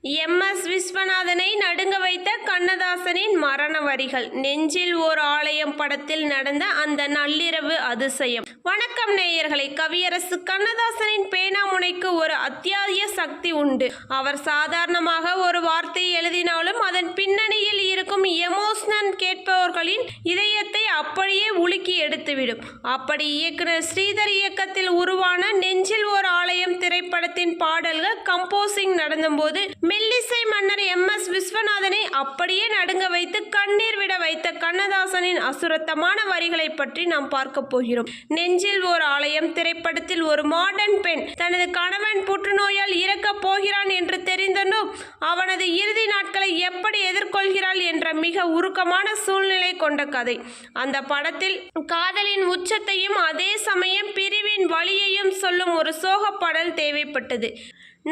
MS. விஸ்வநாதனை நடுங்க வைத்த கண்ணதாசனின் மரண வரிகள். நெஞ்சில் ஓர் ஆலயம் படத்தில் நடந்த அந்த நள்ளிரவு அதிசயம். வணக்கம் நேயர்களே. கவியரசு கண்ணதாசனின் பேனாமுனைக்கு ஒரு அத்தியாய சக்தி உண்டு. அவர் சாதாரணமாக ஒரு வார்த்தை எழுதினாலும் அதன் பின்னணியில் இருக்கும் எமோஷனல் கேட்பவர்களின் இதயத்தை அப்படியே உலுக்கி எடுத்துவிடும். அப்படி இயக்குனர் ஸ்ரீதர் இயக்கத்தில் உருவான நெஞ்சில் ஓர் ஆலயம் திரைப்படத்தின் பாடல்கள் கம்போசிங் நடந்தபோது மெல்லிசை மன்னர் எம்.எஸ். விஸ்வநாதனை அப்படியே நடுங்க வைத்து கண்ணீர் விட வைத்த கண்ணதாசனின் அசுரத்தமான வரிகளை பற்றி நாம் பார்க்க போகிறோம். நெஞ்சில் ஓர் ஆலயம் திரைப்படத்தில் ஒரு மாடர்ன் பெண் தனது கணவன் புற்றுநோயால் இறக்கப் போகிறான் என்று தெரிந்தனும் அவனது இறுதி நாட்களை எப்படி எதிர்கொள்கிறாள் என்ற மிக உருக்கமான சூழ்நிலை கொண்ட கதை. அந்த படத்தில் காதலின் உச்சத்தையும் அதே சமயம் பிரிவின் வலியையும் சொல்லும் ஒரு சோக பாடல் தேவைப்பட்டது.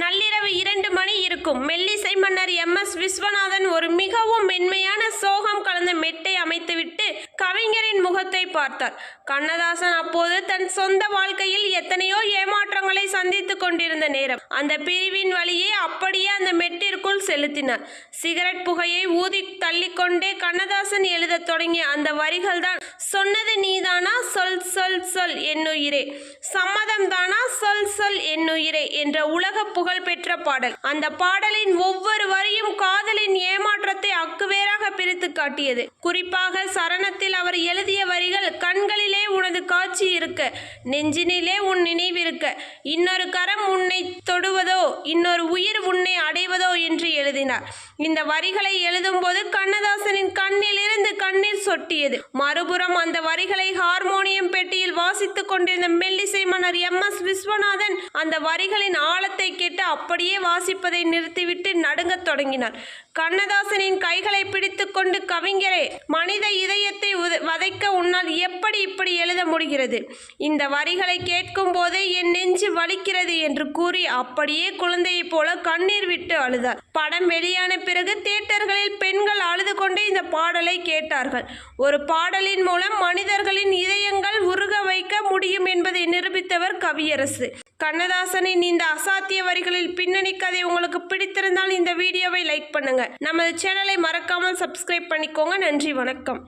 நள்ளிரவு 2 மணி இருக்கும். மெல்லிசை மன்னர் எம்.எஸ். விஸ்வநாதன் ஒரு மிகவும் மென்மையான சோகம் கலந்த மெட்டை அமைத்துவிட்டு கவிஞரின் முகத்தை பார்த்தார். கண்ணதாசன் அப்போது தன் சொந்த வாழ்க்கையில் எத்தனையோ ஏமாற்றங்களை சந்தித்துக் கொண்டிருந்த நேரம். அந்த பிரிவின் வழியை அப்படியே அந்த மெட்டிற்குள் செலுத்தினார். சிகரெட் புகையை ஊதி தள்ளிக்கொண்டே கண்ணதாசன் எழுத தொடங்கிய அந்த வரிகள் தான் சொன்னது நீதானா சொல் சொல் சொல் என்னுயிரே, சம்மதம் தானா சொல் சொல் என்னுயிரே என்ற உலக புகழ் பெற்ற பாடல். அந்த பாடலின் ஒவ்வொரு வரியும் காதலின் ஏமாற்றத்தை அக்குவேராக பிரித்து காட்டியது. குறிப்பாக சரணத்தில் அவர் எழுதிய வரிகள் கண்களிலே உனது காட்சி இருக்க, நெஞ்சினிலே உன் நினைவிருக்க, இன்னொரு கரம் உன்னை தொடுவதோ இன்னொரு உயிர் உன்னை அடைவதோ என்று எழுதினார். இந்த வரிகளை எழுதும்போது கண்ணதாசனின் கண்ணில் இருந்து கண்ணீர் சொட்டியது. மறுபுறம் அந்த வரிகளை ஹார்மோனியம் பெட்டியில் வாசித்துக் கொண்டிருந்த மெல்லிசை மன்னர் எம்.எஸ். விஸ்வநாதன் அந்த வரிகளின் ஆழத்தை கேட்டு அப்படியே வாசிப்பதை நிறுத்திவிட்டு நடுங்கத் தொடங்கினார். கண்ணதாசனின் கைகளை பிடித்துக் கொண்டு, கவிஞரே, மனித இதயத்தை வதைக்க உன்னால் எப்படி இப்படி எழுத முடிகிறது? இந்த வரிகளை கேட்கும் போதே என் நெஞ்சு வலிக்கிறது என்று கூறி அப்படியே குழந்தையைப் போல கண்ணீர் விட்டு அழுதார். படம் வெளியான பிறகு தியேட்டர்களில் பெண்கள் அழுது கொண்டே இந்த பாடலை கேட்டார்கள். ஒரு பாடலின் மூலம் மனிதர்களின் இதயங்கள் உருக வைக்க முடியும் என்பதை நிரூபித்தவர் கவியரசு. கண்ணதாசனின் இந்த அசாத்திய வரிகளில் பின்னணி கதை உங்களுக்கு பிடித்திருந்தால் இந்த வீடியோவை லைக் பண்ணுங்க. நமது சேனலை மறக்காமல் சப்ஸ்கிரைப் பண்ணிக்கோங்க. நன்றி, வணக்கம்.